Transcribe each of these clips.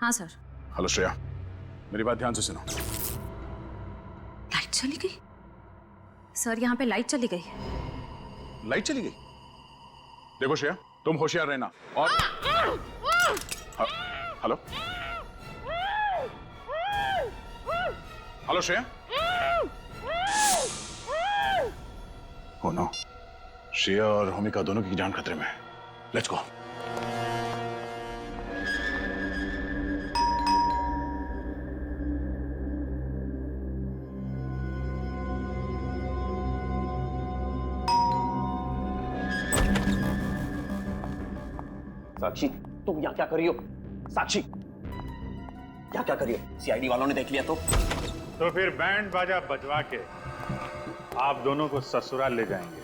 हाँ sir. Hello Shreya, मेरी बात ध्यान से सुनो। लाइट चली गई सर, यहाँ पे लाइट चली गई। लाइट चली गई? देखो श्रेया, तुम होशियार रहना। और hello hello Shreya. Oh no, Shreya और होमिका दोनों की जान खतरे में है। Let's go. साक्षी, तुम यहाँ क्या कर रही हो? साक्षी, यहाँ क्या कर रही हो? सीआईडी वालों ने देख लिया तो फिर बैंड बाजा बजवा के आप दोनों को ससुराल ले जाएंगे।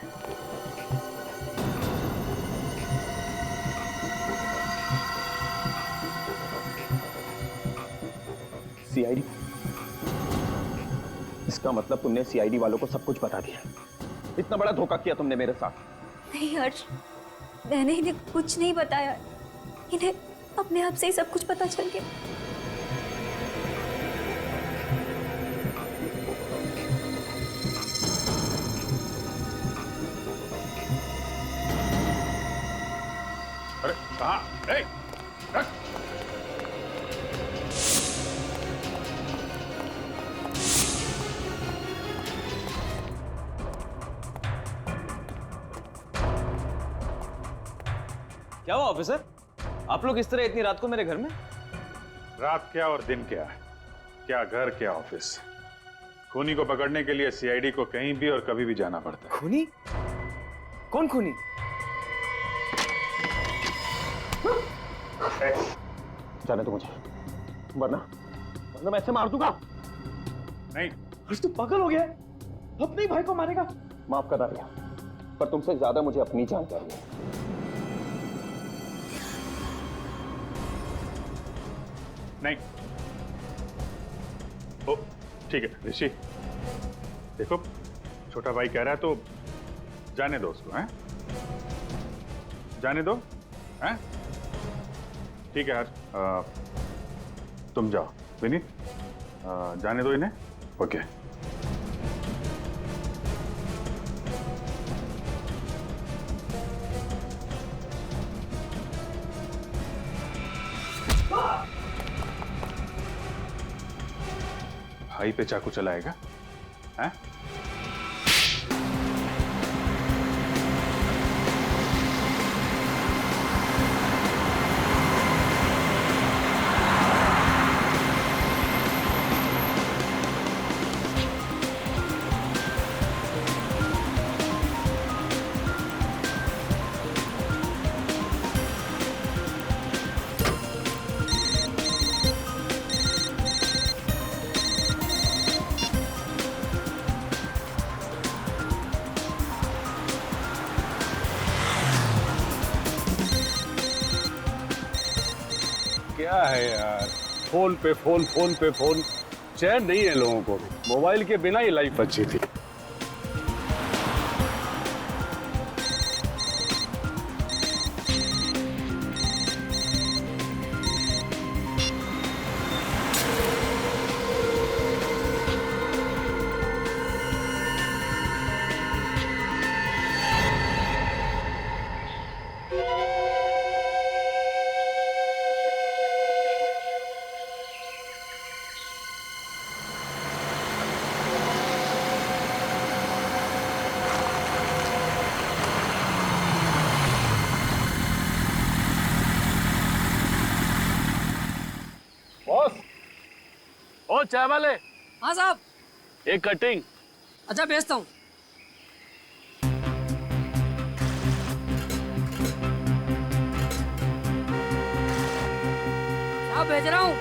सीआईडी? इसका मतलब तुमने सीआईडी वालों को सब कुछ बता दिया। इतना बड़ा धोखा किया तुमने मेरे साथ। नहीं हर्ष, मैंने इन्हें कुछ नहीं बताया, इन्हें अपने आप से ही सब कुछ पता चल गया। अरे कहाँ? क्या हुआ ऑफिसर? आप लोग इस तरह इतनी रात को मेरे घर में? रात क्या और दिन क्या, क्या घर क्या ऑफिस। खूनी को पकड़ने के लिए सीआईडी को कहीं भी और कभी भी जाना पड़ता है। खूनी? कौन खूनी? जाने दो मुझे, वरना मैं ऐसे मार दूंगा। नहीं, हर्ष तू पागल हो गया है? अपने ही भाई को मारेगा? माफ करना भैया, पर तुमसे ज्यादा मुझे अपनी जान चाहिए। नहीं। ओ ठीक है ऋषि, देखो छोटा भाई कह रहा है तो जाने दो उसको, हैं? जाने दो, हैं? ठीक है यार, तुम जाओ विनीत, जाने दो इन्हें। ओके। भाई पे चाकू चलाएगा, हैं? क्या है यार, फोन पे फोन, फोन पे फोन, चैन नहीं है लोगों को। मोबाइल के बिना ही लाइफ अच्छी थी। बॉस, ओ चाय वाले। हाँ साहब। एक कटिंग। अच्छा भेजता हूँ। साहब भेज रहा हूँ।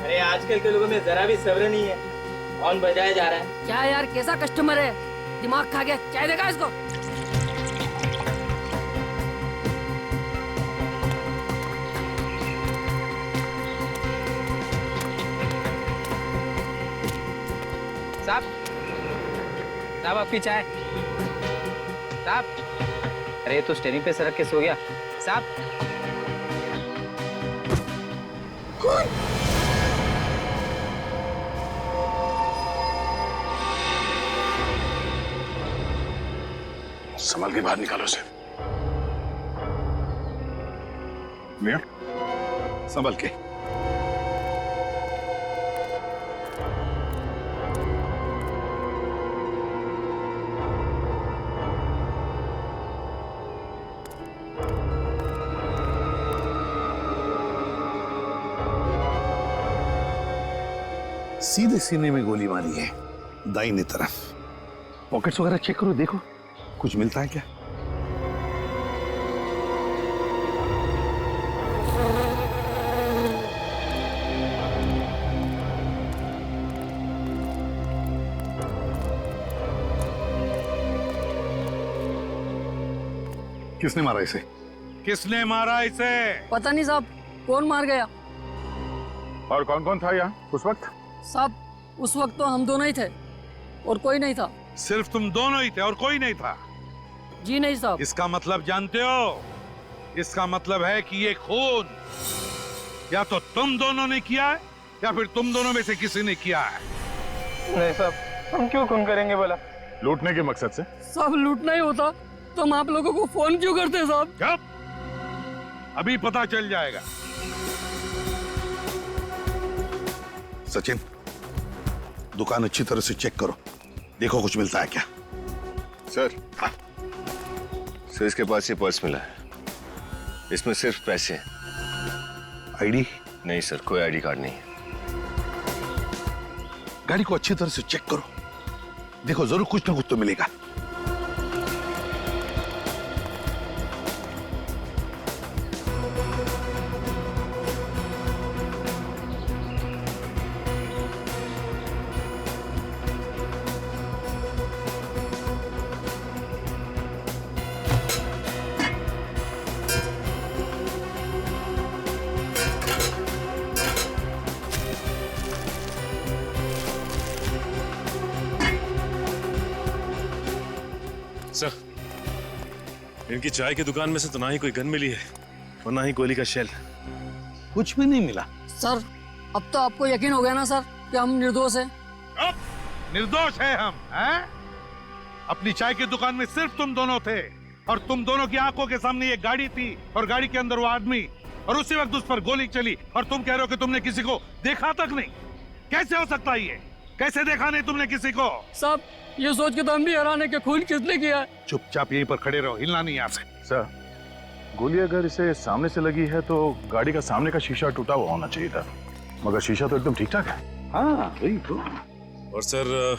अरे आजकल के लोगों में जरा भी सब्र नहीं है, कौन बजाया जा रहा है। क्या यार, कैसा कस्टमर है, दिमाग खा गया। चाय देगा इसको? साहब आपकी चाय। साहब, अरे तो स्टेरिंग पे सरक के सो गया। साहब संभल के बाहर निकालो उसे। मिया, संभल के। सीधे सीने में गोली मारी है, दाहिने तरफ। पॉकेट्स वगैरह चेक करो, देखो कुछ मिलता है क्या। किसने मारा इसे? किसने मारा इसे? पता नहीं साहब, कौन मार गया? और कौन कौन था यहाँ उस वक्त? साहब, उस वक्त तो हम दोनों ही थे और कोई नहीं था। सिर्फ तुम दोनों ही थे और कोई नहीं था? जी नहीं साहब। इसका मतलब जानते हो? इसका मतलब है कि ये खून या तो तुम दोनों ने किया है या फिर तुम दोनों में से किसी ने किया है। नहीं साहब, हम क्यों खून करेंगे बोला? लूटने के मकसद से? साहब, लूटना ही होता तो हम आप लोगों को फोन क्यों करते साहब? कब? अभी पता चल जाएगा। सचिन, दुकान अच्छी तरह से चेक करो, देखो कुछ मिलता है क्या। सर, सर इसके पास ये पर्स मिला है, इसमें सिर्फ पैसे हैं। आईडी? नहीं सर, कोई आईडी कार्ड नहीं है। गाड़ी को अच्छी तरह से चेक करो, देखो जरूर कुछ ना कुछ तो मिलेगा। सर, इनकी चाय की दुकान में से तो ना ही कोई गन मिली है और ना ही गोली का शेल। कुछ भी नहीं मिला। सर, अब तो आपको यकीन हो गया ना सर कि हम निर्दोष हैं? अब निर्दोष है हम, हैं? अपनी चाय की दुकान में सिर्फ तुम दोनों थे और तुम दोनों की आंखों के सामने ये गाड़ी थी और गाड़ी के अंदर वो आदमी, और उसी वक्त उस पर गोली चली और तुम कह रहे हो कि तुमने किसी को देखा तक नहीं। कैसे हो सकता है ये? कैसे देखा नहीं तुमने किसी को? साहब, ये सोच के तो हम भी हैरान है कि खून किसने किया है। चुपचाप यहीं पर खड़े रहो, हिलना नहीं यहाँ से। सर, गोली अगर इसे सामने से लगी है तो गाड़ी का सामने का शीशा टूटा हुआ होना चाहिए था, मगर शीशा तो एकदम ठीक ठाक है। हाँ वही तो। और सर,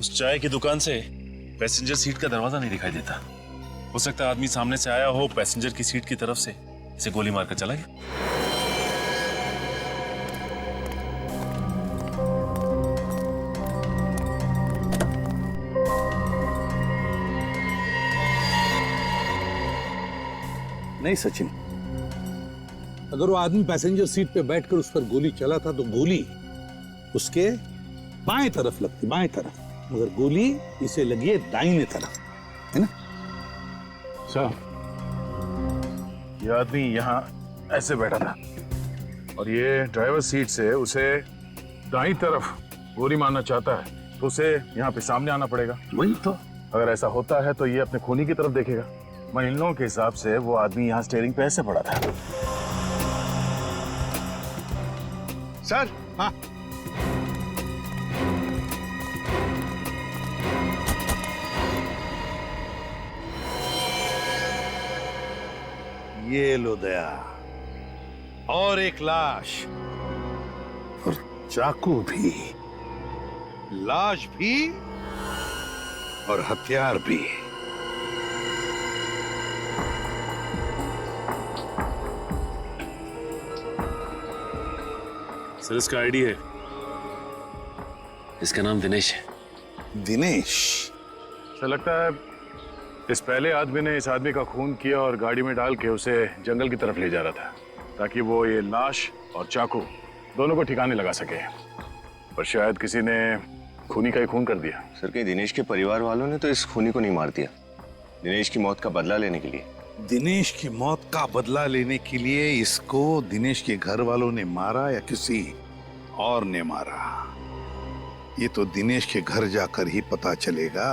उस चाय की दुकान से पैसेंजर सीट का दरवाजा नहीं दिखाई देता। हो सकता है आदमी सामने से आया हो, पैसेंजर की सीट की तरफ से इसे गोली मारकर चला गया। नहीं सचिन, अगर वो आदमी पैसेंजर सीट पे बैठकर उस पर गोली चला था तो गोली उसके बाएं तरफ लगती, बाएं तरफ, मगर गोली इसे लगी है दाहिने तरफ, है ना? सर, ये आदमी यहाँ ऐसे बैठा था और ये ड्राइवर सीट से उसे दाईं तरफ गोली मारना चाहता है तो उसे यहाँ पे सामने आना पड़ेगा। वही तो। अगर ऐसा होता है तो ये अपने खूनी की तरफ देखेगा। मैं इन लोगों के हिसाब से वो आदमी यहाँ स्टीयरिंग पे ऐसे पड़ा था। सर, हाँ, ये लो दया, और एक लाश, और चाकू भी, लाश भी और हथियार भी। सर, इसका आईडी है, इसका नाम दिनेश है। दिनेश? ऐसा लगता है इस पहले आदमी ने इस आदमी का खून किया और गाड़ी में डाल के उसे जंगल की तरफ ले जा रहा था ताकि वो ये लाश और चाकू दोनों को ठिकाने लगा सके, पर शायद किसी ने खूनी का ही खून कर दिया। सर, कहीं दिनेश के परिवार वालों ने तो इस खूनी को नहीं मार दिया दिनेश की मौत का बदला लेने के लिए? दिनेश की मौत का बदला लेने के लिए इसको दिनेश के घर वालों ने मारा या किसी और ने मारा, ये तो दिनेश के घर जाकर ही पता चलेगा।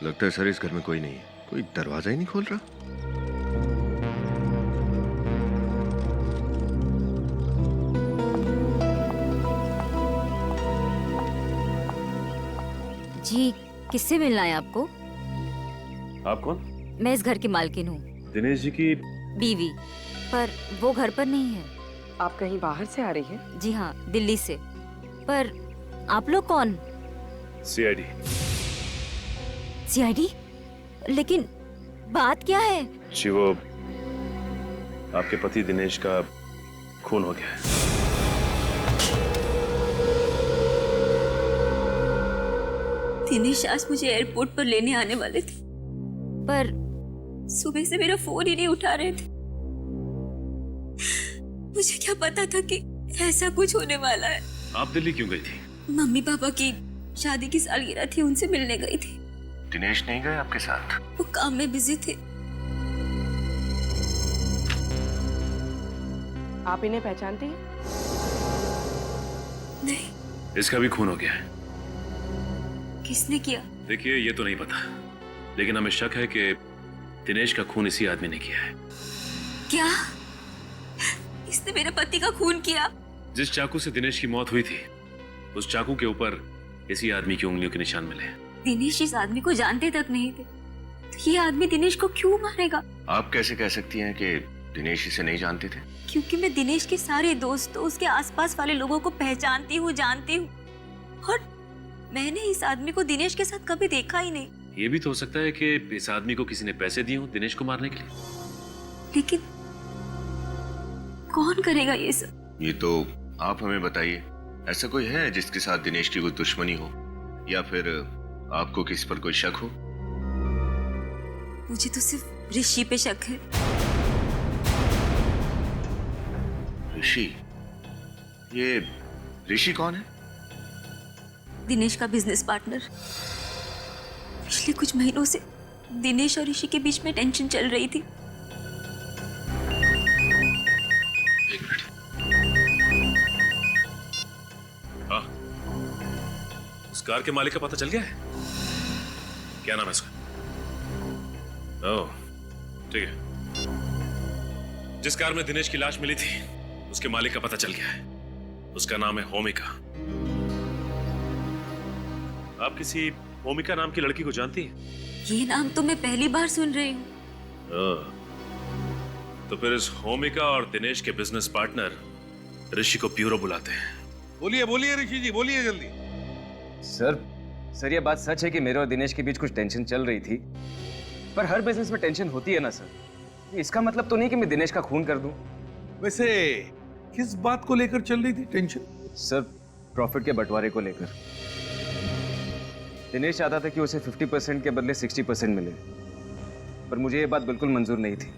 लगता है सर इस घर में कोई नहीं है, कोई दरवाजा ही नहीं खोल रहा। जी, किससे मिलना है आपको? आप कौन? मैं इस घर की मालकिन हूँ, दिनेश जी की बीवी, पर वो घर पर नहीं है। आप कहीं बाहर से आ रही हैं? जी हाँ, दिल्ली से। पर आप लोग कौन? सीआईडी। सीआईडी? लेकिन बात क्या है? जी वो आपके पति दिनेश का खून हो गया है। दिनेश आज मुझे एयरपोर्ट पर लेने आने वाले थे, पर सुबह से मेरा फोन ही नहीं उठा रहे थे। मुझे क्या पता था कि ऐसा कुछ होने वाला है। आप दिल्ली क्यों गई थी? मम्मी पापा की शादी की सालगिरह थी, उनसे मिलने गई थी। दिनेश नहीं गए आपके साथ? वो काम में बिजी थे। आप इन्हें पहचानती हैं? नहीं। इसका भी खून हो गया है। किसने किया? देखिए ये तो नहीं पता, लेकिन हमें शक है कि दिनेश का खून इसी आदमी ने किया है। क्या? इसने मेरे पति का खून किया? जिस चाकू से दिनेश की मौत हुई थी, उस चाकू के ऊपर इसी आदमी की उंगलियों के निशान मिले। दिनेश इस आदमी को जानते तक नहीं थे, तो ये आदमी दिनेश को क्यों मारेगा? आप कैसे कह सकती हैं कि दिनेश इसे नहीं जानते थे? क्योंकि मैं दिनेश के सारे दोस्तों, उसके आसपास वाले लोगों को पहचानती हूँ, जानती हूँ, और मैंने इस आदमी को दिनेश के साथ कभी देखा ही नहीं। ये भी तो हो सकता है कि इस आदमी को किसी ने पैसे दिए हों दिनेश को मारने के लिए। लेकिन कौन करेगा ये सब? ये तो आप हमें बताइए, ऐसा कोई है जिसके साथ दिनेश की कोई दुश्मनी हो, या फिर आपको किसी पर कोई शक हो? मुझे तो सिर्फ ऋषि पे शक है। ऋषि? ये ऋषि कौन है? दिनेश का बिजनेस पार्टनर। पिछले कुछ महीनों से दिनेश और ऋषि के बीच में टेंशन चल रही थी। एक मिनट। हाँ, उस कार के मालिक का पता चल गया है? क्या नाम है उसका? ओह, ठीक है। जिस कार में दिनेश की लाश मिली थी, उसके मालिक का पता चल गया है। उसका नाम है होमिका। आप किसी होमिका नाम की लड़की को जानती हैं? ये नाम तो मैं पहली बार सुन रही हूँ। तो फिर इस होमिका और दिनेश के बिजनेस पार्टनर ऋषि को ब्यूरो बुलाते हैं। बोलिए बोलिए ऋषि जी, बोलिए जल्दी। सर ये बात सच है कि मेरे और दिनेश के बीच कुछ टेंशन चल रही थी, पर हर बिजनेस में टेंशन होती है ना सर। इसका मतलब तो नहीं कि मैं दिनेश का खून कर दूं। वैसे किस बात को लेकर चल रही थी टेंशन? सर प्रॉफिट के बंटवारे को लेकर। दिनेश चाहता था कि उसे 50% के बदले 60% मिले, पर मुझे ये बात बिल्कुल मंजूर नहीं थी।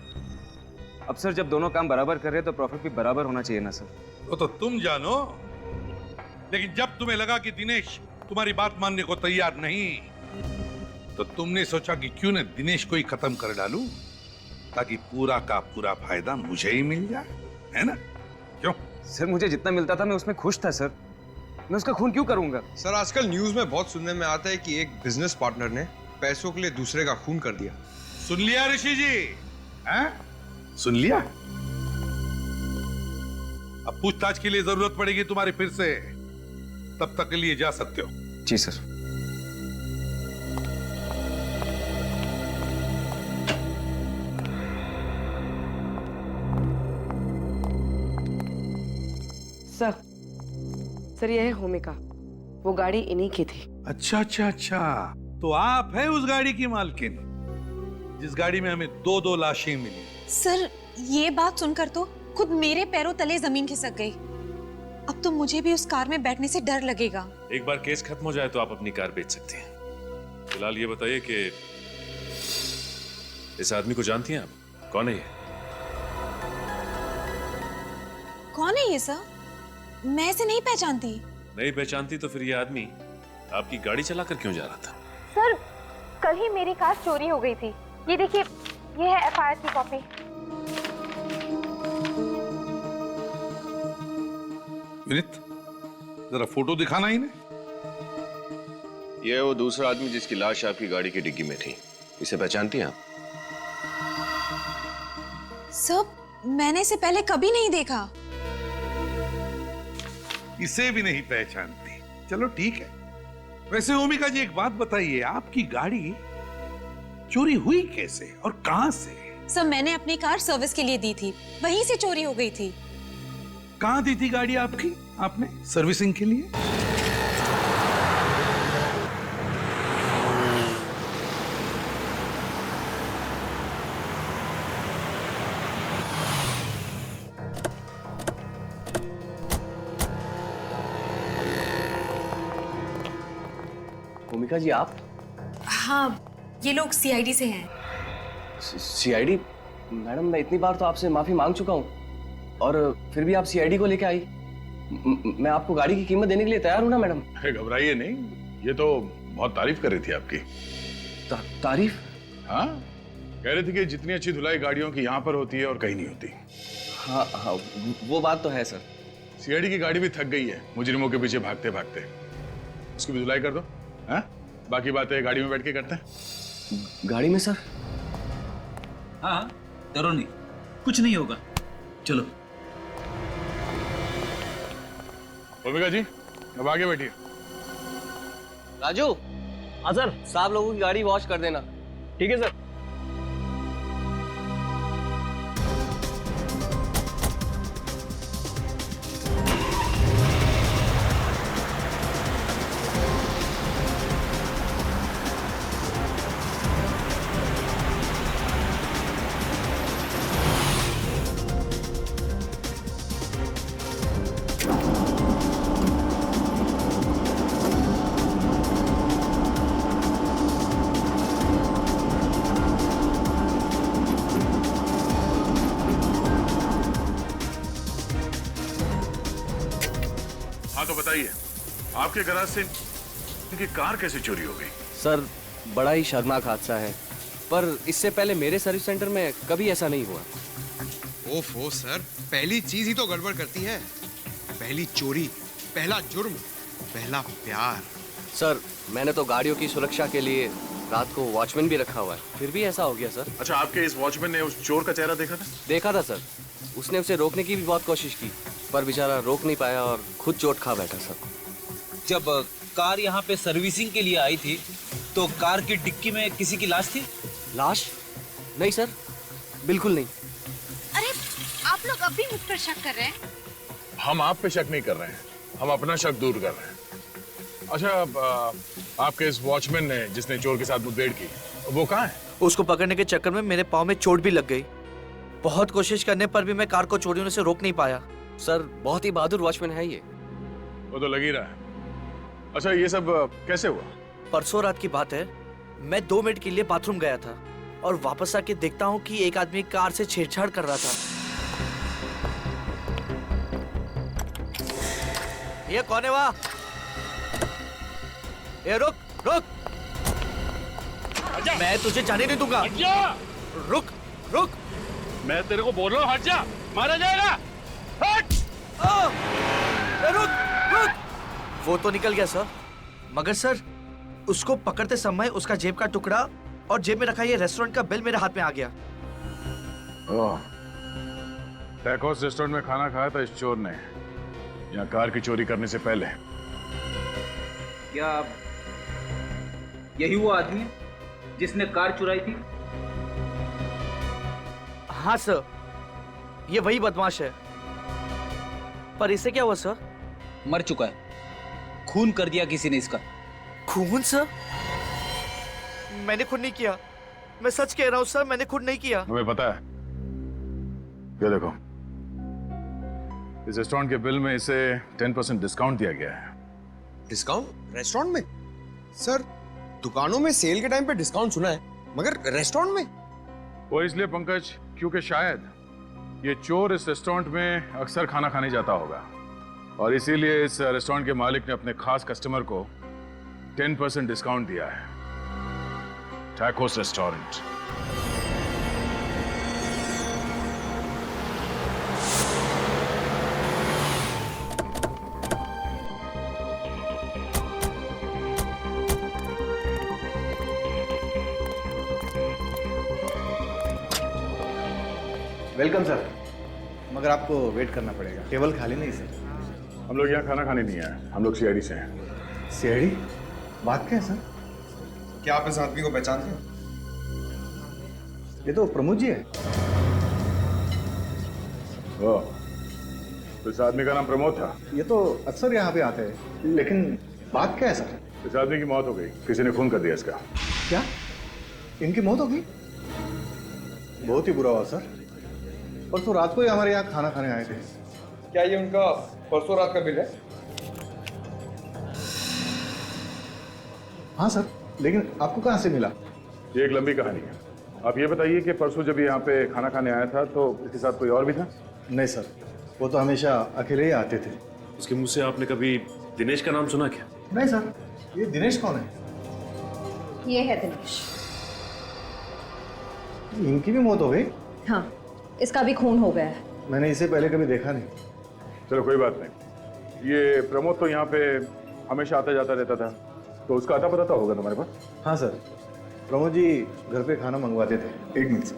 अब सर जब दोनों काम बराबर कर रहे हैं तो प्रॉफिट भी बराबर होना चाहिए ना सर। वो तो तुम जानो, लेकिन जब तुम्हें लगा कि दिनेश तुम्हारी बात मानने को तैयार नहीं, तो तुमने सोचा कि क्यों न दिनेश को ही खत्म कर डालूं, ताकि पूरा का पूरा फायदा मुझे ही मिल जाए, है ना? क्यों? सर मुझे जितना मिलता था मैं उसमें खुश था सर। मैं उसका खून क्यों करूंगा? सर आजकल न्यूज में बहुत सुनने में आता है कि एक बिजनेस पार्टनर ने पैसों के लिए दूसरे का खून कर दिया। सुन लिया ऋषि जी? हैं? सुन लिया? अब पूछताछ के लिए जरूरत पड़ेगी तुम्हारी फिर से, तब तक के लिए जा सकते हो। जी सर। सर ये है होमिका, वो गाड़ी इन्हीं की थी। अच्छा अच्छा अच्छा, तो आप है उस गाड़ी की मालकिन जिस गाड़ी में हमें 2-2 लाशें मिली। सर ये बात सुनकर तो खुद मेरे पैरों तले जमीन खिसक गई। अब तो मुझे भी उस कार में बैठने से डर लगेगा। एक बार केस खत्म हो जाए तो आप अपनी कार बेच सकती हैं। फिलहाल ये बताइए कि इस आदमी को जानती हैं आप? कौन है ये? कौन है ये सर? मैं इसे नहीं पहचानती। नहीं पहचानती तो फिर ये आदमी आपकी गाड़ी चलाकर क्यों जा रहा था? सर, कल ही मेरी कार चोरी हो गई थी। ये देखिए, ये है एफआईआर की कॉपी। विनीत, जरा फोटो दिखाना इन्हें। ये वो दूसरा आदमी जिसकी लाश आपकी गाड़ी की डिग्गी में थी। इसे पहचानती हैं आप? सर, मैंने इसे पहले कभी नहीं देखा। इसे भी नहीं पहचानती? चलो ठीक है। वैसे ओमिका जी, एक बात बताइए, आपकी गाड़ी चोरी हुई कैसे और कहां से? सर, मैंने अपनी कार सर्विस के लिए दी थी, वहीं से चोरी हो गई थी। कहां दी थी गाड़ी आपकी आपने सर्विसिंग के लिए? भूमिका जी, आप? हाँ, ये लोग सीआईडी से हैं। सीआईडी? मैडम, मैं इतनी बार तो आपसे माफी मांग चुका हूँ और फिर भी आप सीआईडी को लेके आई। मैं आपको गाड़ी की कीमत देने के लिए तैयार हूँ ना मैडम। अरे घबराइए नहीं, ये तो बहुत तारीफ कर रही थी आपकी। तारीफ? हाँ, कह रही थी कि जितनी अच्छी धुलाई गाड़ियों की यहाँ पर होती है और कहीं नहीं होती। हाँ, वो बात तो है सर। सीआईडी की गाड़ी भी थक गई है मुजरिमों के पीछे भागते भागते। उसकी भी धुलाई कर दो। हाँ, बाकी बातें गाड़ी में बैठ के करते हैं। गाड़ी में सर? हाँ, डरो नहीं, कुछ नहीं होगा, चलो। भूमिका जी, अब आगे बैठिए। राजू। हाँ सर। साहब लोगों की गाड़ी वॉश कर देना। ठीक है सर। हाँ तो बताइए, आपके गैराज से इनकी कार कैसे चोरी हो गई? सर, बड़ा ही शर्मनाक हादसा है, पर इससे पहले मेरे सर्विस सेंटर में कभी ऐसा नहीं हुआ। ओफो सर, पहली चीज ही तो गड़बड़ करती है। पहली चोरी, पहला जुर्म, पहला प्यार। सर, मैंने तो गाड़ियों की सुरक्षा के लिए रात को वॉचमैन भी रखा हुआ है, फिर भी ऐसा हो गया सर। अच्छा, आपके इस वॉचमैन ने उस चोर का चेहरा देखा था? देखा था सर। उसने उसे रोकने की भी बहुत कोशिश की, पर बेचारा रोक नहीं पाया और खुद चोट खा बैठा सर। जब कार यहाँ पे सर्विसिंग के लिए आई थी तो कार की डिक्की में किसी की लाश थी? लाश? नहीं सर, बिल्कुल नहीं। अरे, आप लोग अब भी मुझ पर शक कर रहे हैं? हम आप पे शक नहीं कर रहे हैं, हम अपना शक दूर कर रहे हैं। अच्छा, आपके इस वॉचमैन ने जिसने चोर के साथ मुठभेड़ की, वो कहाँ है? उसको पकड़ने के चक्कर में मेरे पाँव में चोट भी लग गई। बहुत कोशिश करने पर भी मैं कार को चोरी होने से रोक नहीं पाया। सर, बहुत ही बहादुर वॉचमैन है ये। वो तो लग ही रहा है। अच्छा, ये सब कैसे हुआ? परसों रात की बात है, मैं 2 मिनट के लिए बाथरूम गया था और वापस आके देखता हूँ कि एक आदमी कार से छेड़छाड़ कर रहा था। ये कौन है वहाँ? ये रुक रुक, मैं तुझे जाने नहीं दूंगा। रुक रुक, मैं तेरे को बोल रहा हूँ, हट जा, मारा जाएगा। हट! रुक रुक। वो तो निकल गया सर, मगर सर उसको पकड़ते समय उसका जेब का टुकड़ा और जेब में रखा ये रेस्टोरेंट का बिल मेरे हाथ में आ गया। ओह, टैकोस रेस्टोरेंट में खाना खाया था इस चोर ने, यहाँ कार की चोरी करने से पहले। क्या यही वो आदमी है जिसने कार चुराई थी? हाँ सर, ये वही बदमाश है। पर इसे क्या हुआ सर? मर चुका है, खून कर दिया किसी ने इसका। खून सर? मैंने खून नहीं किया, मैं सच कह रहा हूँ सर, मैंने खून नहीं किया। हमें पता है। ये देखो, इस रेस्टोरेंट के बिल में इसे 10% डिस्काउंट दिया गया है। डिस्काउंट रेस्टोरेंट में? सर, दुकानों में सेल के टाइम पे डिस्काउंट सुना है, मगर रेस्टोरेंट में? वो इसलिए पंकज, क्योंकि शायद ये चोर इस रेस्टोरेंट में अक्सर खाना खाने जाता होगा और इसीलिए इस रेस्टोरेंट के मालिक ने अपने खास कस्टमर को 10% डिस्काउंट दिया है। Tacos restaurant. वेलकम सर, मगर आपको वेट करना पड़ेगा, टेबल खाली नहीं सर। हम लोग यहाँ खाना खाने नहीं आए, हम लोग सीआईडी से हैं। सीआईडी? बात क्या है सर? क्या आप इस आदमी को पहचानते हैं? ये तो प्रमोद जी है। ओह, तो इस आदमी का नाम प्रमोद था? ये तो अक्सर यहाँ पे आते हैं, लेकिन बात क्या है सर? इस आदमी की मौत हो गई, किसी ने खून कर दिया इसका। क्या? इनकी मौत हो गई? बहुत ही बुरा हुआ सर। परसों रात को ही हमारे यहाँ खाना खाने आए थे। क्या ये उनका परसों रात का बिल है? हाँ सर, लेकिन आपको कहाँ से मिला? ये एक लंबी कहानी है। आप ये बताइए कि परसों जब यहाँ पे खाना खाने आया था तो इसके साथ कोई और भी था? नहीं सर, वो तो हमेशा अकेले ही आते थे। उसके मुंह से आपने कभी दिनेश का नाम सुना क्या? नहीं सर, ये दिनेश कौन है? ये है दिनेश। इनकी भी मौत हो गई? हाँ, इसका भी खून हो गया है। मैंने इसे पहले कभी देखा नहीं। चलो कोई बात नहीं। ये प्रमोद तो यहाँ पे हमेशा आता जाता रहता था, तो उसका आता पता तो होगा तुम्हारे पास? हाँ सर, प्रमोद जी घर पे खाना मंगवाते थे। एक मिनट सर।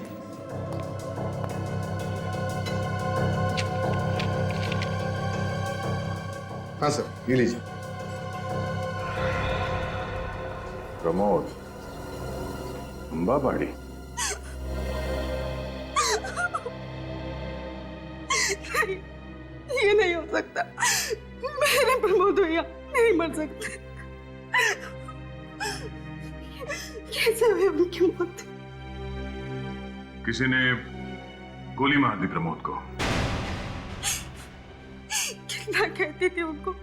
हाँ सर, ये लीजिए। प्रमोद अंबाबाड़ी। ये नहीं हो सकता। मेरे प्रमोद भैया नहीं मर सकते। कैसे हुई उनकी मौत? किसी ने गोली मार दी प्रमोद को। कितना कहती थी उनको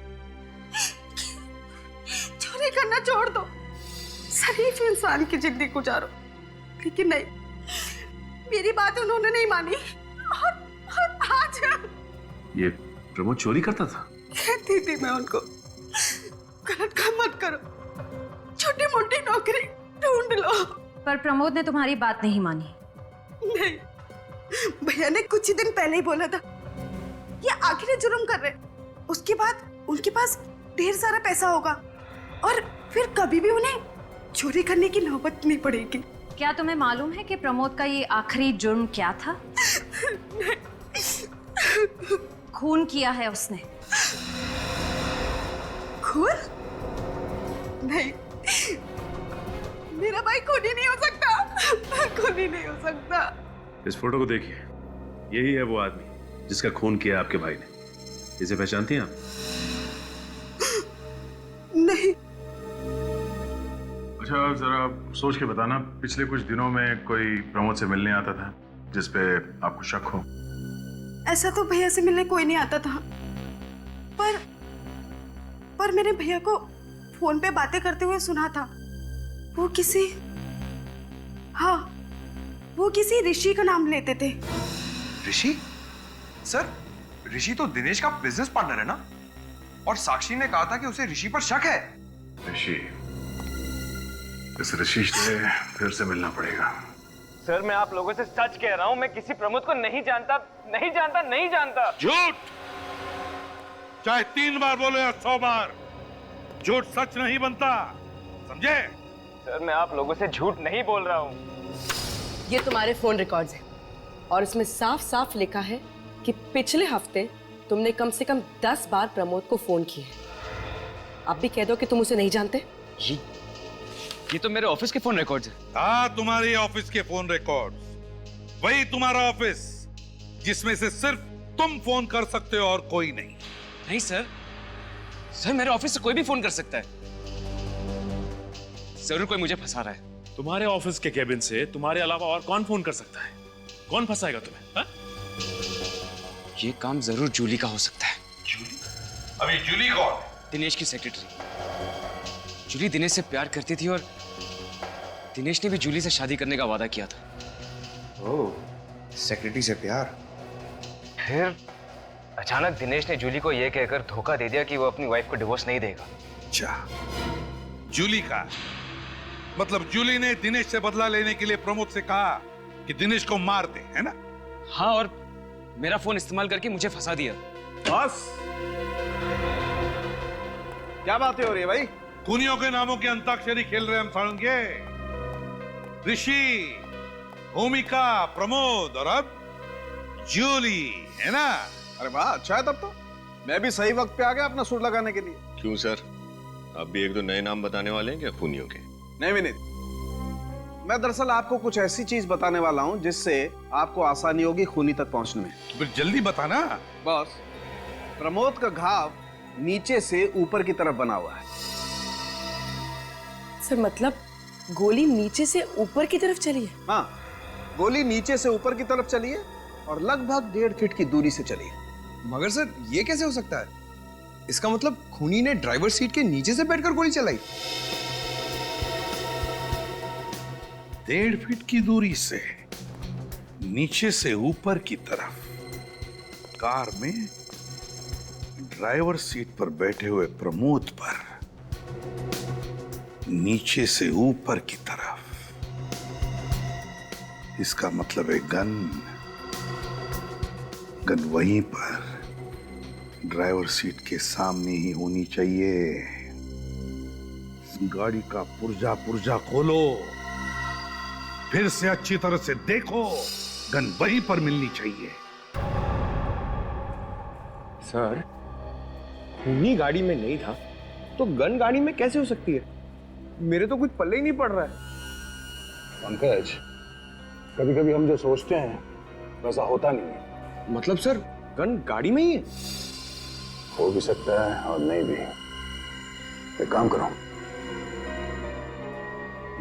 चोरी करना छोड़ दो, शरीफ इंसान की जिंदगी गुजारो, लेकिन नहीं, मेरी बात उन्होंने नहीं मानी। और आज ये प्रमोद चोरी करता था? कहती थी मैं उनको गलत काम मत करो, छोटी मोटी नौकरी ढूंढ लो। पर प्रमोद ने तुम्हारी बात नहीं मानी। नहीं, भैया ने कुछ ही दिन पहले ही बोला था ये आखिरी जुर्म कर रहे, उसके बाद उनके पास ढेर सारा पैसा होगा और फिर कभी भी उन्हें चोरी करने की नौबत नहीं पड़ेगी। क्या तुम्हें मालूम है कि प्रमोद का ये आखिरी जुर्म क्या था? खून किया है उसने। खून? नहीं, मेरा भाई खूनी नहीं हो सकता, खूनी नहीं हो सकता। इस फोटो को देखिए, यही है वो आदमी जिसका खून किया आपके भाई ने। इसे पहचानती हैं आप? नहीं। अच्छा जरा सोच के बताना, पिछले कुछ दिनों में कोई प्रमोद से मिलने आता था जिसपे आपको शक हो? ऐसा तो भैया से मिलने कोई नहीं आता था, पर मैंने भैया को फोन पे बातें करते हुए सुना था। वो किसी ऋषि का नाम लेते थे। ऋषि? सर, ऋषि तो दिनेश का बिजनेस पार्टनर है ना? और साक्षी ने कहा था कि उसे ऋषि पर शक है। ऋषि, इस ऋषि से फिर से मिलना पड़ेगा। सर, मैं आप लोगों से सच कह रहा हूं, मैं किसी प्रमोद को नहीं जानता, नहीं जानता, नहीं जानता। झूठ! चाहे 3 बार बोलो या 100 बार, झूठ सच नहीं बनता, समझे? सर, मैं आप लोगों से झूठ नहीं बोल रहा हूं। ये तुम्हारे फोन रिकॉर्ड्स हैं और इसमें साफ साफ लिखा है कि पिछले हफ्ते तुमने कम से कम 10 बार प्रमोद को फोन किया है। आप भी कह दो कि तुम उसे नहीं जानते। ये तो मेरे ऑफिस के फोन रिकॉर्ड्स हैं। हाँ, तुम्हारे ऑफिस के फोन रिकॉर्ड्स। वही तुम्हारा ऑफिस जिसमें से सिर्फ तुम फोन कर सकते हो और कोई नहीं। नहीं सर, मेरे ऑफिस से कोई भी फोन कर सकता है। जरूर कोई मुझे फंसा रहा है। तुम्हारे ऑफिस के केबिन से तुम्हारे अलावा और कौन फोन कर सकता है? कौन फंसाएगा तुम्हें? हा? ये काम जरूर जूली का हो सकता है। जूली? अभी जूली कौन? दिनेश की सेक्रेटरी। जूली दिनेश से प्यार करती थी और दिनेश ने भी जूली से शादी करने का वादा किया था। ओह, सेक्रेटरी से प्यार। फिर अचानक दिनेश ने जूली को यह कहकर धोखा दे दिया कि वो अपनी वाइफ को डिवोर्स नहीं देगा। अच्छा, जूली का। मतलब जूली ने दिनेश से बदला लेने के लिए प्रमोद से कहा कि दिनेश को मार दे, है ना? हाँ, और मेरा फोन इस्तेमाल करके मुझे फंसा दिया। बस क्या बातें हो रही है भाई? खूनियों के नामों की अंताक्षरी खेल रहे हम सारंगे। ऋषि, भूमिका, प्रमोद और अब जूली, है ना? अरे वाह, अच्छा है तब तो। मैं भी सही वक्त पे आ गया अपना सुर लगाने के लिए। क्यों सर, आप भी एक दो नए नाम बताने वाले हैं क्या खूनियों के? नहीं विनीत, मैं दरअसल आपको कुछ ऐसी चीज बताने वाला हूं जिससे आपको आसानी होगी खूनी तक पहुंचने में। तो फिर जल्दी बताना। बॉस, प्रमोद का घाव नीचे से ऊपर की तरफ बना हुआ है। सर मतलब गोली नीचे से ऊपर की तरफ चली है? हाँ, गोली नीचे से ऊपर की तरफ चली है और लगभग 1.5 फीट की दूरी से चली है। मगर सर ये कैसे हो सकता है? इसका मतलब खूनी ने ड्राइवर सीट के नीचे से बैठकर गोली चलाई। 1.5 फीट की दूरी से नीचे से ऊपर की तरफ कार में ड्राइवर सीट पर बैठे हुए प्रमोद पर नीचे से ऊपर की तरफ। इसका मतलब है गन वहीं पर ड्राइवर सीट के सामने ही होनी चाहिए। गाड़ी का पुर्जा खोलो, फिर से अच्छी तरह से देखो, गन वहीं पर मिलनी चाहिए। सर, खूनी गाड़ी में नहीं था तो गन गाड़ी में कैसे हो सकती है? मेरे तो कुछ पल्ले ही नहीं पड़ रहा है। पंकज, कभी कभी हम जो सोचते हैं वैसा होता नहीं है। मतलब सर, गन गाड़ी में ही है? हो भी सकता है और नहीं भी। एक काम करो,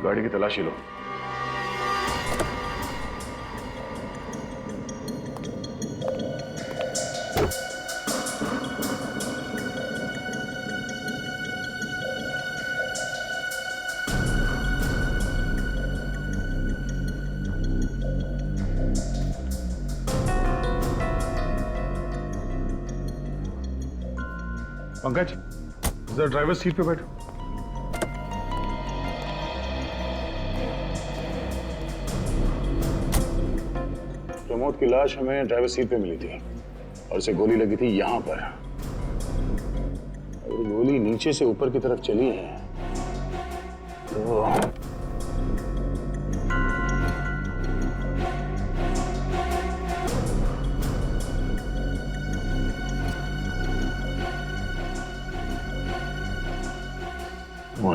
गाड़ी की तलाशी लो। पंकज, जरा ड्राइवर सीट पे बैठो। प्रमोद की लाश हमें ड्राइवर सीट पे मिली थी और उसे गोली लगी थी यहां पर। अगर गोली नीचे से ऊपर की तरफ चली है तो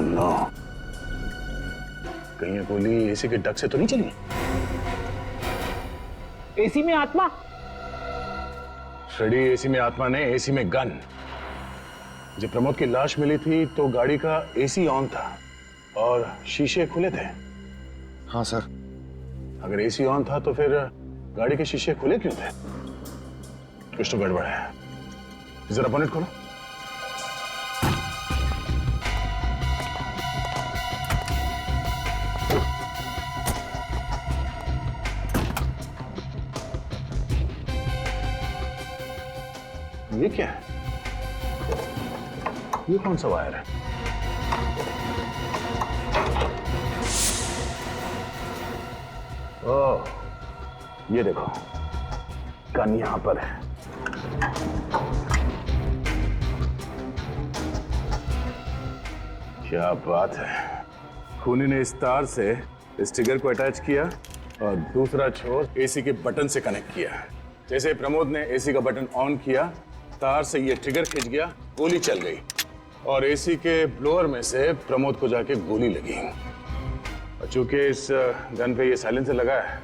नो, कहीं ये गोली एसी के डक से तो नहीं चली? एसी में आत्मा? फ्रेडी, एसी में आत्मा नहीं, एसी में गन। जब प्रमोद की लाश मिली थी तो गाड़ी का एसी ऑन था और शीशे खुले थे। हाँ सर। अगर एसी ऑन था तो फिर गाड़ी के शीशे खुले क्यों थे? कुछ तो गड़बड़ है। जरा बोनेट खोलो। ये क्या है? ये कौन सा वायर है? ओह, ये देखो, गन यहां पर है। क्या बात है। खूनी ने इस तार से इस ट्रिगर को अटैच किया और दूसरा छोर एसी के बटन से कनेक्ट किया। जैसे प्रमोद ने एसी का बटन ऑन किया, तार से ये ट्रिगर खिंच गया, गोली चल गई और एसी के ब्लोअर में से प्रमोद को जाके गोली लगी। और चूंकि इस गन पे ये साइलेंसर लगा है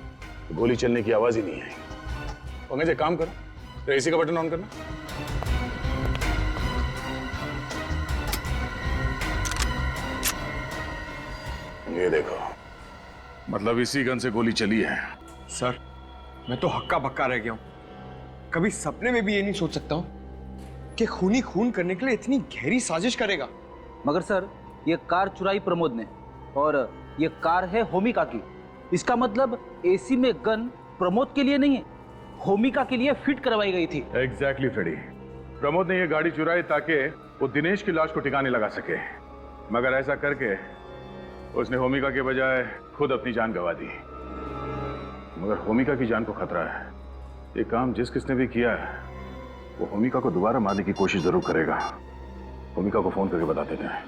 तो गोली चलने की आवाज ही नहीं आई। पंकज, एक काम करो, तो एसी का बटन ऑन करना। ये देखो, मतलब इसी गन से गोली चली है। सर, मैं तो हक्का बक्का रह गया हूं। कभी सपने में भी ये नहीं सोच सकता हूं कि खूनी खून करने के लिए इतनी गहरी साजिश करेगा। मगर सर, ये कार चुराई प्रमोद ने और ये कार है होमिका की। इसका मतलब एसी में गन प्रमोद के लिए नहीं है, होमिका के लिए फिट करवाई गई थी। एग्जैक्टली फ्रेडी, प्रमोद ने ये गाड़ी चुराई ताकि वो दिनेश की लाश को ठिकाने लगा सके। मगर ऐसा करके उसने होमिका के बजाय खुद अपनी जान गंवा दी। मगर होमिका की जान को खतरा है। ये काम जिस किसने भी किया है वो होमिका को दोबारा मारने की कोशिश जरूर करेगा। होमिका को फोन करके बता देते हैं।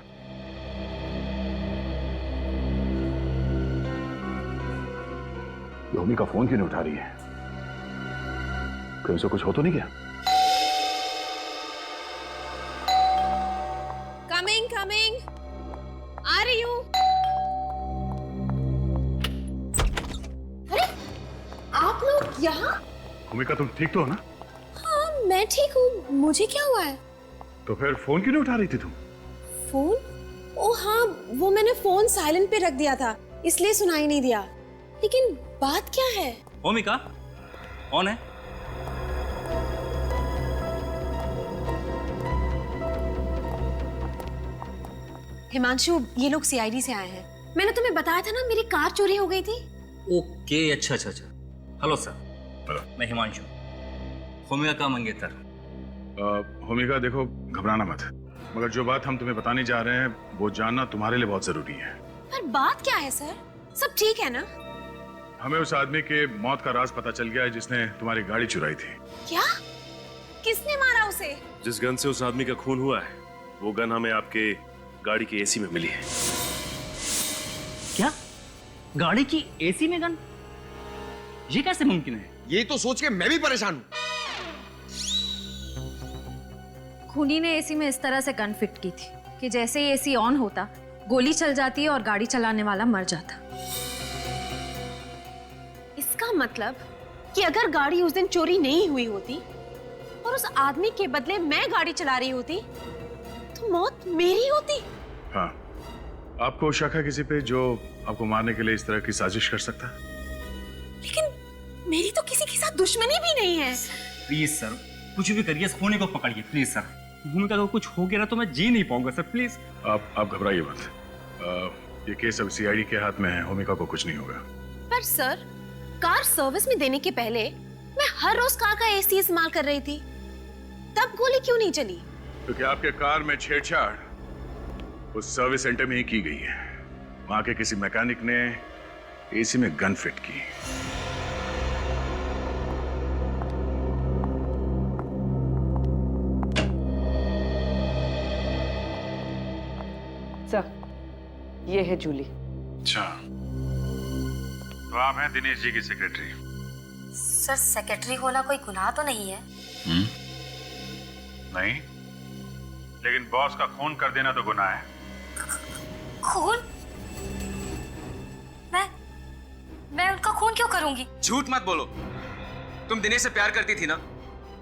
होमिका फोन क्यों नहीं उठा रही है? कहीं उसे कुछ हो तो नहीं गया? कमिंग कमिंग, आ रही हूँ। अरे आप लोग यहाँ? होमिका तुम ठीक तो हो ना? हाँ मैं ठीक हूँ, मुझे क्या हुआ है? तो फिर फोन क्यों नहीं उठा रही थी तुम? फोन? ओ हाँ, वो मैंने फोन साइलेंट पे रख दिया था, इसलिए सुनाई नहीं दिया। लेकिन बात क्या है? होमिका कौन है? हिमांशु, ये लोग सीआईडी से आए हैं। मैंने तुम्हें बताया था ना मेरी कार चोरी हो गई थी। ओके, अच्छा अच्छा अच्छा। Hello sir. हेलो, मैं हिमांशु, होमिका का मंगेतर। होमिका देखो, घबराना मत, मगर जो बात हम तुम्हें बताने जा रहे हैं वो जानना तुम्हारे लिए बहुत जरूरी है। पर बात क्या है सर? सब ठीक है ना? हमें उस आदमी के मौत का राज पता चल गया है जिसने तुम्हारी गाड़ी चुराई थी। क्या? किसने मारा उसे? जिस गन से उस आदमी का खून हुआ है वो गन हमें आपके गाड़ी की एसी में मिली है। क्या? गाड़ी की एसी में गन? ये कैसे मुमकिन है? ये तो सोच के मैं भी परेशान हूँ। खूनी ने एसी में इस तरह से गन फिट की थी कि जैसे ही एसी ऑन होता गोली चल जाती और गाड़ी चलाने वाला मर जाता। इसका मतलब कि अगर गाड़ी उस दिन चोरी नहीं हुई होती और उस आदमी के बदले मैं गाड़ी चला रही होती तो मौत मेरी होती। हाँ, आपको शक है किसी पे जो आपको मारने के लिए इस तरह की साजिश कर सकता है? लेकिन मेरी तो किसी के साथ दुश्मनी भी नहीं है। प्लीज सर, कुछ भी करिए, इस खूनी को पकड़िए प्लीज सर। भूमिका को कुछ हो गया ना तो मैं जी नहीं पाऊंगा सर, प्लीज। आप घबराइए मत। ये केस अब सीआईडी के हाथ में है, होमिका को कुछ नहीं होगा। पर सर, कार सर्विस में देने के पहले मैं हर रोज कार का एसी इस्तेमाल कर रही थी, तब गोली क्यों नहीं चली? क्योंकि आपके कार में छेड़छाड़ उस सर्विस सेंटर में ही की गई है। वहां के किसी मैकेनिक ने एसी में गन फिट की। सर, ये है जूली। अच्छा, तो आप हैं दिनेश जी की सेक्रेटरी? सर, सेक्रेटरी होना कोई गुनाह तो नहीं है? नहीं, लेकिन बॉस का खून कर देना तो गुनाह है। खून? मैं उनका खून क्यों करूंगी? झूठ मत बोलो। तुम दिनेश से प्यार करती थी ना,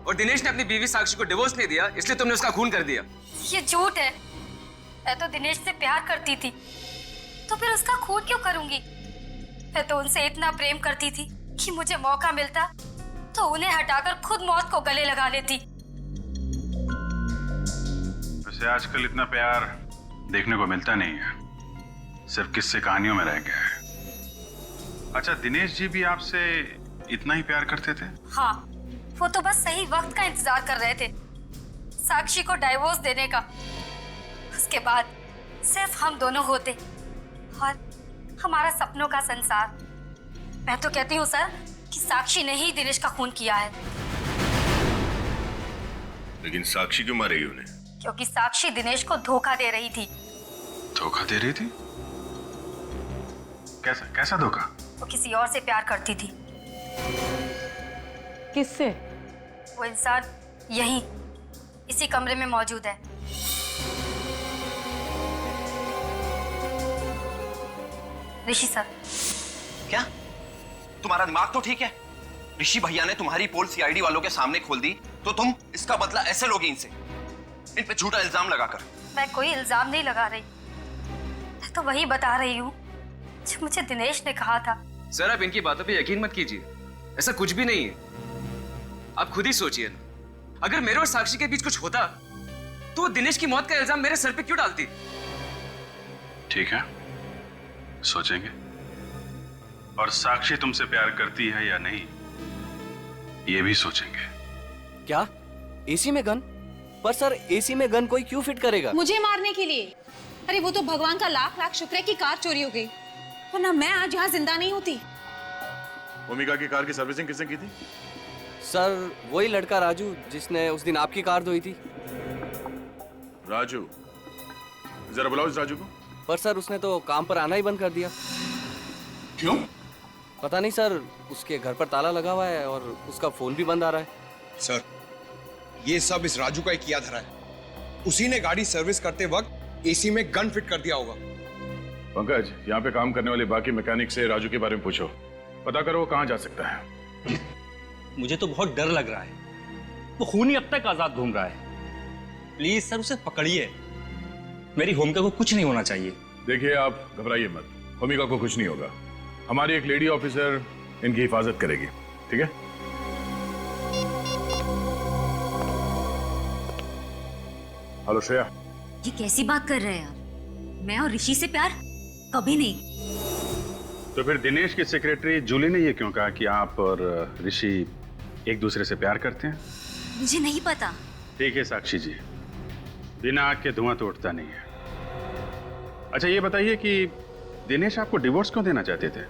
और दिनेश ने अपनी बीवी साक्षी को डिवोर्स नहीं दिया, इसलिए तुमने उसका खून कर दिया। ये झूठ है। मैं तो दिनेश से प्यार करती थी, तो फिर उसका खून क्यों करूंगी? मैं तो उनसे इतना प्रेम करती थी कि मुझे मौका मिलता तो उन्हें हटाकर खुद मौत को गले लगा लेती। वैसे आजकल इतना प्यार देखने को मिलता नहीं है, सिर्फ किस्से कहानियों में रह गया है। अच्छा, दिनेश जी भी आपसे इतना ही प्यार करते थे? हाँ, वो तो बस सही वक्त का इंतजार कर रहे थे, साक्षी को डाइवोर्स देने का। उसके बाद सिर्फ हम दोनों होते और हमारा सपनों का संसार। मैं तो कहती हूँ सर कि साक्षी ने ही दिनेश का खून किया है। लेकिन साक्षी क्यों मारेगी उन्हें? क्योंकि साक्षी दिनेश को धोखा दे रही थी। धोखा दे रही थी? कैसा धोखा? वो किसी और से प्यार करती थी। किससे? वो इंसान यहीं इसी कमरे में मौजूद है। ऋषि सर। क्या तुम्हारा दिमाग तो ठीक है? ऋषि भैया ने तुम्हारी पोल सीआईडी वालों के सामने खोल दी तो तुम इसका बदला ऐसे लोगे इनसे, इन पे झूठा इल्जाम लगाकर? मैं कोई इल्जाम नहीं लगा रही, मैं तो वही बता रही हूँ जो मुझे दिनेश ने कहा था। सर, आप इनकी बातों पे यकीन मत कीजिए, ऐसा कुछ भी नहीं है। आप खुद ही सोचिए ना, अगर मेरे और साक्षी के बीच कुछ होता तो वो दिनेश की मौत का इल्जाम मेरे सर पे क्यों डालती? ठीक है, सोचेंगे। और साक्षी तुमसे प्यार करती है या नहीं, ये भी सोचेंगे। क्या एसी में गन? पर सर, एसी में गन कोई क्यों फिट करेगा? मुझे मारने के लिए। अरे वो तो भगवान का लाख लाख शुक्र है कि कार चोरी हो गई, वरना मैं आज यहाँ जिंदा नहीं होती। भूमिका की कार की सर्विसिंग किसने की थी? सर वही लड़का राजू जिसने उस दिन आपकी कार धोई थी। राजू? जरा बुलाओ इस राजू को। पर सर उसने तो काम पर आना ही बंद कर दिया। क्यों? पता नहीं सर, उसके घर पर ताला लगा हुआ है और उसका फोन भी बंद आ रहा है। सर ये सब इस राजू का ही किया धरा है। उसी ने गाड़ी सर्विस करते वक्त एसी में गन फिट कर दिया होगा। पंकज, यहाँ पे काम करने वाले बाकी मैकेनिक से राजू के बारे में पूछो, पता करो वो कहाँ जा सकता है। मुझे तो बहुत डर लग रहा है, वो खूनी अब तक आजाद घूम रहा है। प्लीज सर उसे पकड़िए, मेरी होमिका को कुछ नहीं होना चाहिए। देखिए आप घबराइए मत, होमिका को कुछ नहीं होगा। हमारी एक लेडी ऑफिसर इनकी हिफाजत करेगी, ठीक है? हेलो श्रेया। ये कैसी बात कर रहे हैं यार? मैं और ऋषि से प्यार कभी नहीं। तो फिर दिनेश की सेक्रेटरी जूली ने ये क्यों कहा कि आप और ऋषि एक दूसरे से प्यार करते हैं? मुझे नहीं पता। ठीक है साक्षी जी, बिना आग के धुआं तो उठता नहीं है। अच्छा ये बताइए कि दिनेश आपको डिवोर्स क्यों देना चाहते थे?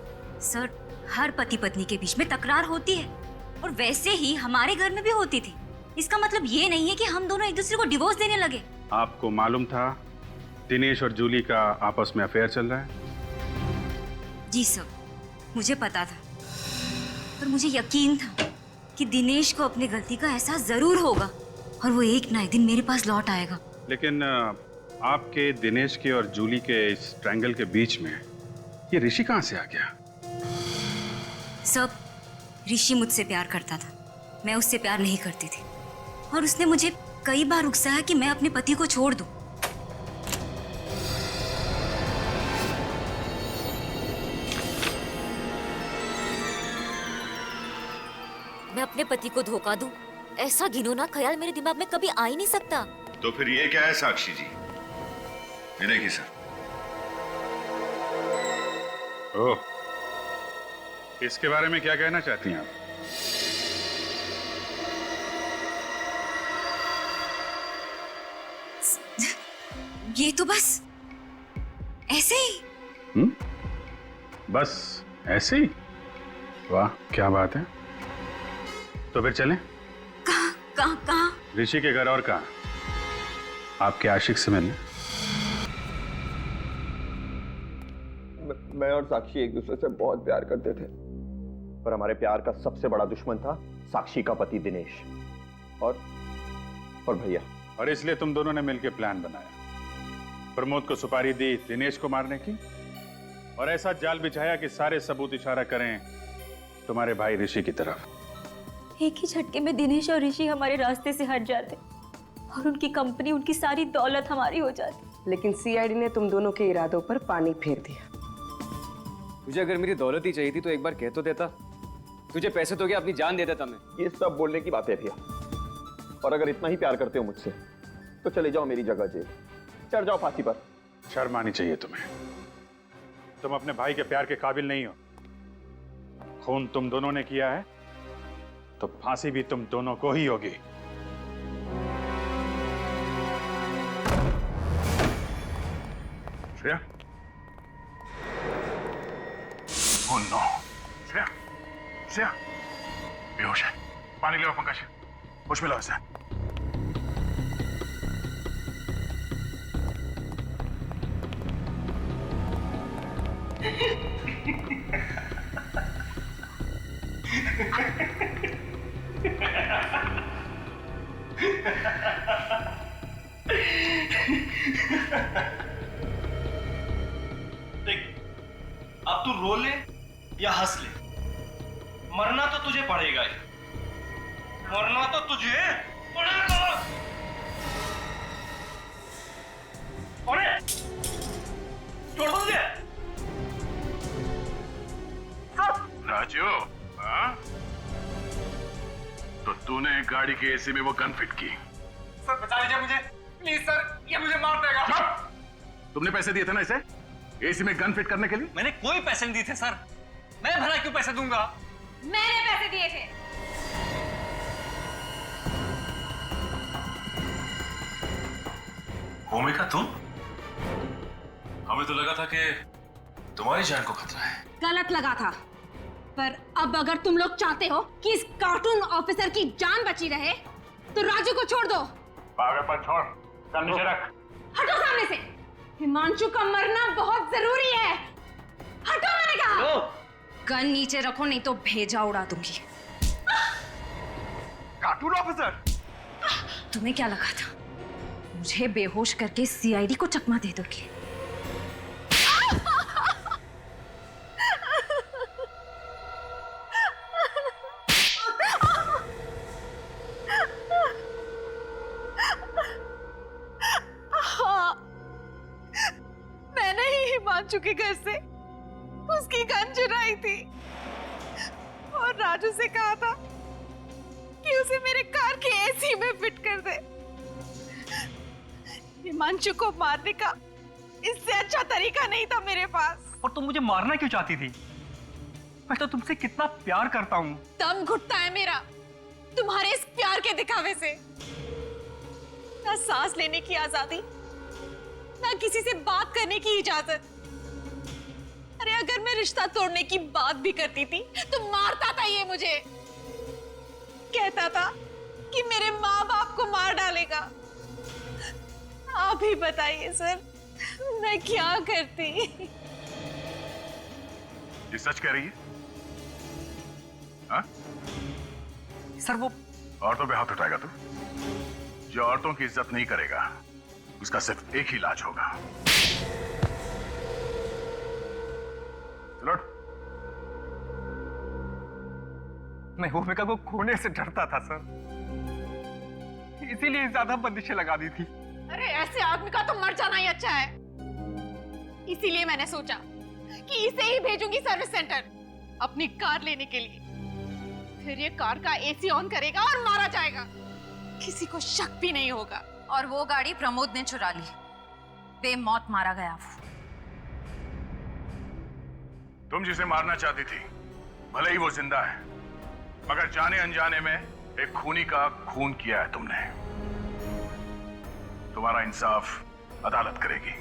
सर, हर पति पत्नी के बीच में तकरार होती है और वैसे ही हमारे घर में भी होती थी। इसका मतलब ये नहीं है कि हम दोनों एक दूसरे को डिवोर्स देने लगे। आपको मालूम था दिनेश और जूली का आपस में अफेयर चल रहा है? जी सर, मुझे पता था, पर मुझे यकीन था कि दिनेश को अपनी गलती का एहसास जरूर होगा और वो एक ना एक दिन मेरे पास लौट आएगा। लेकिन आपके, दिनेश के और जूली के इस ट्रायंगल के बीच में ये ऋषि कहां से आ गया? सब, ऋषि मुझसे प्यार करता था, मैं उससे प्यार नहीं करती थी और उसने मुझे कई बार उकसाया कि मैं अपने पति को छोड़ दूं। मैं अपने पति को धोखा दूं, ऐसा घिनौना ख्याल मेरे दिमाग में कभी आ ही नहीं सकता। तो फिर ये क्या है साक्षी जी? ये देखिए सर। ओह, इसके बारे में क्या कहना चाहती हैं आप? ये तो बस ऐसे ही। बस ऐसे ही? वाह क्या बात है। तो फिर चलें? कहाँ? ऋषि के घर और कहाँ? आपके आशिक से मिलने। मैं और साक्षी एक दूसरे से बहुत प्यार करते थे, पर हमारे प्यार का सबसे बड़ा दुश्मन था साक्षी का पति दिनेश और भैया। और इसलिए तुम दोनों ने मिलकर प्लान बनाया, प्रमोद को सुपारी दी दिनेश को मारने की, और ऐसा जाल बिछाया कि सारे सबूत इशारा करें तुम्हारे भाई ऋषि की तरफ। एक ही झटके में दिनेश और ऋषि हमारे रास्ते से हट जाते और उनकी कंपनी, उनकी सारी दौलत हमारी हो जाती। लेकिन सीआईडी ने तुम दोनों के इरादों पर पानी फेर दिया। तुझे अगर मेरी दौलत ही चाहिए थी तो एक बार कह तो देता। तुझे पैसे तो क्या अपनी जान दे देता मैं। ये सब बोलने की बात है भैया, और अगर इतना ही प्यार करते हो मुझसे तो चले जाओ मेरी जगह जेल, चढ़ जाओ फांसी पर। शर्म आनी चाहिए तुम्हें, तुम अपने भाई के प्यार के काबिल नहीं हो। खून तुम दोनों ने किया है तो फांसी भी तुम दोनों को ही होगी। श्रेया, ओह नो, श्रेया बेहोश है। पानी ले आओ पंकज, होश में लाओ इसे। देख, अब तू रो ले या हंस ले, मरना तो तुझे पड़ेगा ही। मरना तो तुझे पड़ेगा। अरे छोड़ दो मुझे। राजू, हाँ? तो तूने गाड़ी के एसी में वो गन फिट की? सर बचा लीजिए मुझे प्लीज सर, ये मुझे मार देगा। तुमने पैसे दिए थे ना इसे एसी में गन फिट करने के लिए? मैंने कोई पैसे नहीं दिए थे सर, मैं भला क्यों पैसे दूंगा? मैंने पैसे दिए थे। भूमिका तुम? हमें तो लगा था कि तुम्हारी जान को खतरा है। गलत लगा था, पर अब अगर तुम लोग चाहते हो कि इस कार्टून ऑफिसर की जान बची रहे तो राजू को छोड़ दो। पागलपन छोड़, गन नीचे रख। हटो सामने से। हिमांशु का मरना बहुत जरूरी है। हटो मैंने कहा। गन नीचे रखो नहीं तो भेजा उड़ा दूंगी। कार्टून ऑफिसर, तुम्हें क्या लगा था मुझे बेहोश करके सीआईडी को चकमा दे दोगे? हाँ, मैंने ही हिमांशु के घर से उसकी गन चुराई थी और राजू से कहा था कि उसे मेरे कार के एसी में फिट कर दे। हिमांशु को मारने का इससे अच्छा तरीका नहीं था मेरे पास। और तुम मुझे मारना क्यों चाहती थी? मैं तो तुमसे कितना प्यार करता हूँ। दम घुटता है मेरा तुम्हारे इस प्यार के दिखावे से। ना सांस लेने की आजादी, ना किसी से बात करने की इजाजत। अरे अगर मैं रिश्ता तोड़ने की बात भी करती थी तो मारता था ये मुझे। कहता था कि मेरे माँ बाप को मार डालेगा। आप ही बताइए सर, मैं क्या करती? ये सच कह रही है? हाँ? सर वो औरतों पे हाथ उठाएगा तू? जो औरतों की इज्जत नहीं करेगा उसका सिर्फ एक ही इलाज होगा। लौट। मैं भूमिका को खोने से डरता था सर, इसीलिए ज्यादा बंदिशें लगा दी थी। अरे ऐसे आदमी का तो मर जाना ही अच्छा है। इसीलिए मैंने सोचा कि इसे ही भेजूंगी सर्विस सेंटर अपनी कार लेने के लिए। फिर ये कार का एसी ऑन करेगा और मारा जाएगा, किसी को शक भी नहीं होगा। और वो गाड़ी प्रमोद ने चुरा ली, बेमौत मारा गया वो। तुम जिसे मारना चाहती थी भले ही वो जिंदा है, मगर जाने अनजाने में एक खूनी का खून किया है तुमने। तुम्हारा इंसाफ अदालत करेगी।